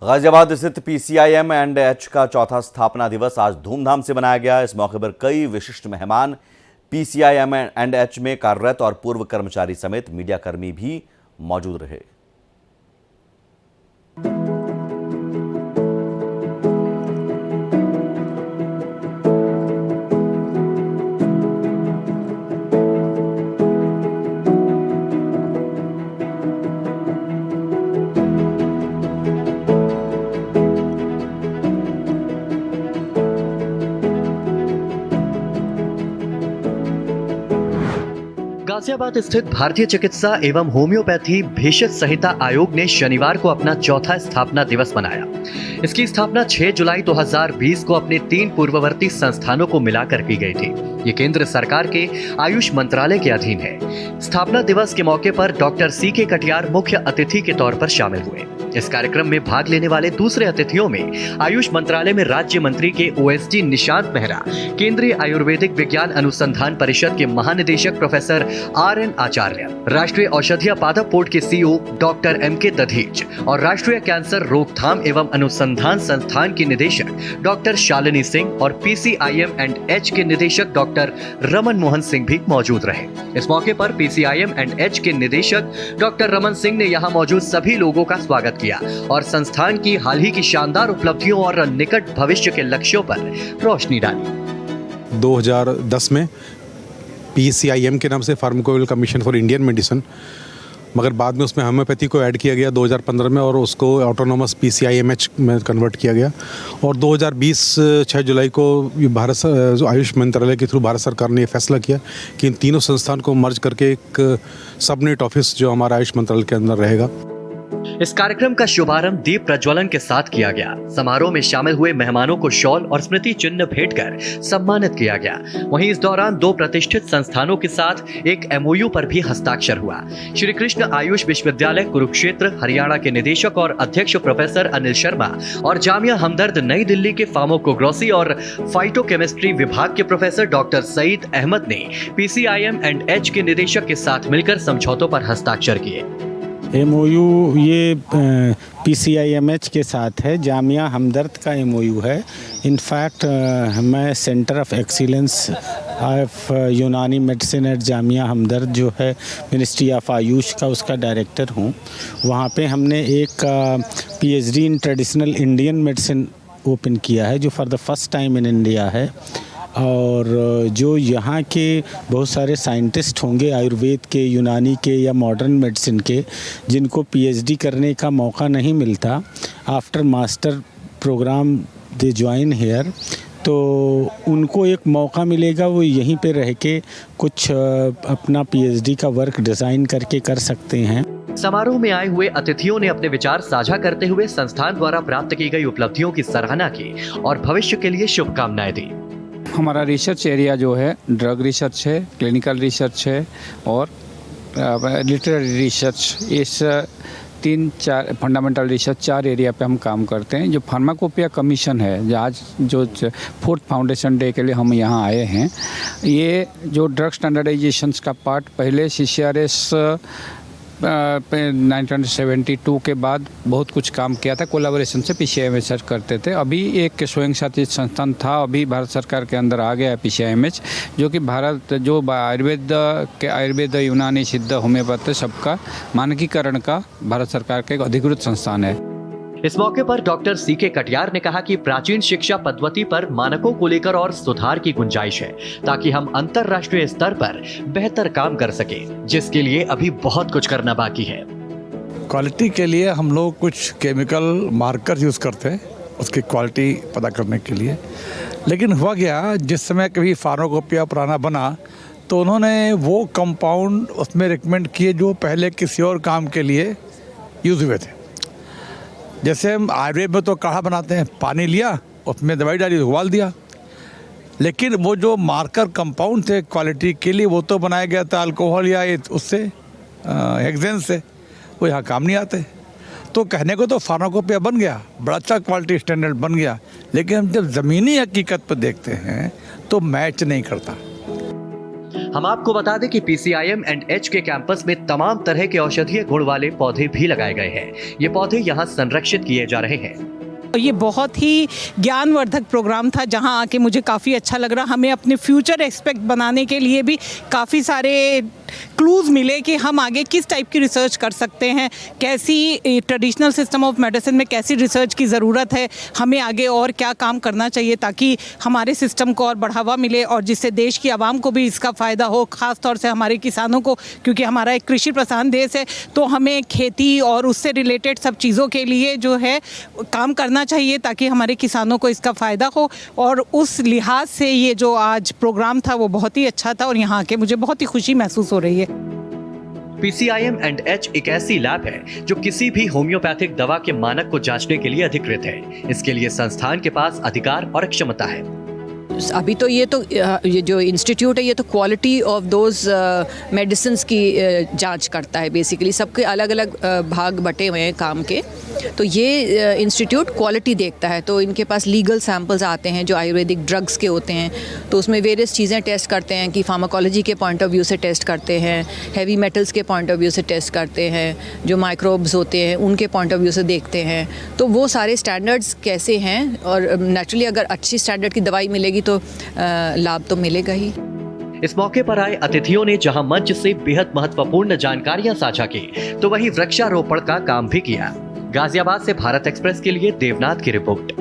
गाजियाबाद स्थित PCIM&H का चौथा स्थापना दिवस आज धूमधाम से मनाया गया। इस मौके पर कई विशिष्ट मेहमान PCIM&H में कार्यरत और पूर्व कर्मचारी समेत मीडियाकर्मी भी मौजूद रहे। गाजियाबाद स्थित भारतीय चिकित्सा एवं होम्योपैथी भेषज संहिता आयोग ने शनिवार को अपना चौथा स्थापना दिवस मनाया। इसकी स्थापना 6 जुलाई 2020 को अपने 3 पूर्ववर्ती संस्थानों को मिलाकर की गई थी। ये केंद्र सरकार के आयुष मंत्रालय के अधीन है। स्थापना दिवस के मौके पर डॉक्टर CK कटियार मुख्य अतिथि के तौर पर शामिल हुए। इस कार्यक्रम में भाग लेने वाले दूसरे अतिथियों में आयुष मंत्रालय में राज्य मंत्री के OSD निशांत मेहरा, केंद्रीय आयुर्वेदिक विज्ञान अनुसंधान परिषद के महानिदेशक प्रोफेसर RN आचार्य, राष्ट्रीय औषधीय पादप बोर्ड के CEO डॉक्टर MK दधीच और राष्ट्रीय कैंसर रोकथाम एवं अनुसंधान संस्थान की निदेशक डॉक्टर शालिनी सिंह और PCIM&H के निदेशक डॉक्टर रमन मोहन सिंह भी मौजूद रहे। इस मौके पर PCIM&H के निदेशक डॉक्टर रमन सिंह ने यहाँ मौजूद सभी लोगों का स्वागत किया और संस्थान की हाल ही की शानदार उपलब्धियों और निकट भविष्य के लक्ष्यों पर रोशनी डाली। 2010 में PCIM के नाम से फार्माकोविल कमीशन फॉर इंडियन मेडिसिन, मगर बाद में उसमें होम्योपैथी को ऐड किया गया 2015 में और उसको ऑटोनोमस PCIM&H में कन्वर्ट किया गया। और 2020 6 जुलाई को भारत आयुष मंत्रालय के थ्रू भारत सरकार ने ये फैसला किया कि इन तीनों संस्थान को मर्ज करके एक सबनेट ऑफिस जो हमारा आयुष मंत्रालय के अंदर रहेगा। इस कार्यक्रम का शुभारंभ दीप प्रज्वलन के साथ किया गया। समारोह में शामिल हुए मेहमानों को शॉल और स्मृति चिन्ह भेंट कर सम्मानित किया गया। वहीं इस दौरान 2 प्रतिष्ठित संस्थानों के साथ एक MOU पर भी हस्ताक्षर हुआ। श्री कृष्ण आयुष विश्वविद्यालय कुरुक्षेत्र हरियाणा के निदेशक और अध्यक्ष प्रोफेसर अनिल शर्मा और जामिया हमदर्द नई दिल्ली के फार्माकोग्नोसी और फाइटोकेमिस्ट्री विभाग के प्रोफेसर डॉक्टर सईद अहमद ने PCIM&H के निदेशक के साथ मिलकर समझौतों पर हस्ताक्षर किए। MOU ये PCIM&H के साथ है, जामिया हमदर्द का MOU है। इनफैक्ट मैं सेंटर ऑफ एक्सीलेंस ऑफ यूनानी मेडिसिन एट जामिया हमदर्द जो है मिनिस्ट्री ऑफ आयुष का, उसका डायरेक्टर हूँ। वहाँ पे हमने एक PhD in traditional Indian medicine open किया है जो for the first time in India है। और जो यहाँ के बहुत सारे साइंटिस्ट होंगे आयुर्वेद के, यूनानी के या मॉडर्न मेडिसिन के, जिनको PhD करने का मौका नहीं मिलता, after master programme they join here, तो उनको एक मौका मिलेगा, वो यहीं पे रह के कुछ अपना PhD का वर्क डिज़ाइन करके कर सकते हैं। समारोह में आए हुए अतिथियों ने अपने विचार साझा करते हुए संस्थान द्वारा प्राप्त की गई उपलब्धियों की सराहना की और भविष्य के लिए शुभकामनाएं दी। हमारा रिसर्च एरिया जो है ड्रग रिसर्च है, क्लिनिकल रिसर्च है और लिटरेरी रिसर्च, इस 3-4 फंडामेंटल रिसर्च 4 एरिया पे हम काम करते हैं। जो फार्माकोपिया कमीशन है, आज जो 4th फाउंडेशन डे के लिए हम यहाँ आए हैं, ये जो ड्रग स्टैंडर्डाइजेशंस का पार्ट पहले CCRS 1972 के बाद बहुत कुछ काम किया था, कोलैबोरेशन से PCIM&H करते थे। अभी एक स्वयं शासित संस्थान था, अभी भारत सरकार के अंदर आ गया है PCIM&H, जो कि भारत जो आयुर्वेद यूनानी सिद्ध होम्योपैथी सबका मानकीकरण का भारत सरकार का एक अधिकृत संस्थान है। इस मौके पर डॉक्टर CK कटियार ने कहा कि प्राचीन शिक्षा पद्धति पर मानकों को लेकर और सुधार की गुंजाइश है ताकि हम अंतर्राष्ट्रीय स्तर पर बेहतर काम कर सके, जिसके लिए अभी बहुत कुछ करना बाकी है। क्वालिटी के लिए हम लोग कुछ केमिकल मार्कर यूज़ करते हैं उसकी क्वालिटी पता करने के लिए, लेकिन हुआ गया जिस समय कभी फार्माकोपिया पुराना बना तो उन्होंने वो कंपाउंड उसमें रिकमेंड किए जो पहले किसी और काम के लिए यूज़ हुए थे। जैसे हम आयुर्वेद में तो काढ़ा बनाते हैं, पानी लिया उसमें दवाई डाली उबाल दिया, लेकिन वो जो मार्कर कंपाउंड थे क्वालिटी के लिए वो तो बनाया गया था अल्कोहल या उससे हेक्सेन से, वो यहाँ काम नहीं आते। तो कहने को तो फार्माकोपिया बन गया, बड़ा अच्छा क्वालिटी स्टैंडर्ड बन गया, लेकिन हम जब ज़मीनी हकीकत पर देखते हैं तो मैच नहीं करता। हम आपको बता दें कि PCIM&H के कैंपस में तमाम तरह के औषधीय गुण वाले पौधे भी लगाए गए हैं। ये पौधे यहाँ संरक्षित किए जा रहे हैं। ये बहुत ही ज्ञानवर्धक प्रोग्राम था, जहां आके मुझे काफ़ी अच्छा लग रहा। हमें अपने फ्यूचर एक्सपेक्ट बनाने के लिए भी काफ़ी सारे क्लूज़ मिले कि हम आगे किस टाइप की रिसर्च कर सकते हैं, कैसी ट्रेडिशनल सिस्टम ऑफ मेडिसिन में कैसी रिसर्च की ज़रूरत है, हमें आगे और क्या काम करना चाहिए ताकि हमारे सिस्टम को और बढ़ावा मिले और जिससे देश की आवाम को भी इसका फ़ायदा हो, ख़ास तौर से हमारे किसानों को, क्योंकि हमारा एक कृषि प्रधान देश है। तो हमें खेती और उससे रिलेटेड सब चीज़ों के लिए जो है काम करना चाहिए ताकि हमारे किसानों को इसका फ़ायदा हो। और उस लिहाज से ये जो आज प्रोग्राम था वो बहुत ही अच्छा था और यहाँ आके मुझे बहुत ही खुशी महसूस हो रही है। PCIM&H एक ऐसी लैब है जो किसी भी होम्योपैथिक दवा के मानक को जांचने के लिए अधिकृत है। इसके लिए संस्थान के पास अधिकार और क्षमता है। अभी तो ये जो इंस्टीट्यूट है ये तो क्वालिटी ऑफ दोज मेडिसिन्स की जांच करता है। बेसिकली सबके अलग अलग भाग बटे हुए हैं काम के, तो ये इंस्टीट्यूट क्वालिटी देखता है। तो इनके पास लीगल सैंपल्स आते हैं जो आयुर्वेदिक ड्रग्स के होते हैं, तो उसमें वेरियस चीज़ें टेस्ट करते हैं कि फार्माकोलॉजी के पॉइंट ऑफ व्यू से टेस्ट करते हैं, हैवी मेटल्स के पॉइंट ऑफ व्यू से टेस्ट करते हैं, जो माइक्रोब्स होते हैं उनके पॉइंट ऑफ व्यू से देखते हैं। तो वो सारे स्टैंडर्ड्स कैसे हैं, और नेचुरली अगर अच्छी स्टैंडर्ड की दवाई मिलेगी तो लाभ तो मिलेगा ही। इस मौके पर आए अतिथियों ने जहां मंच से बेहद महत्वपूर्ण जानकारियां साझा की, तो वहीं वृक्षारोपण का काम भी किया। गाजियाबाद से भारत एक्सप्रेस के लिए देवनाथ की रिपोर्ट।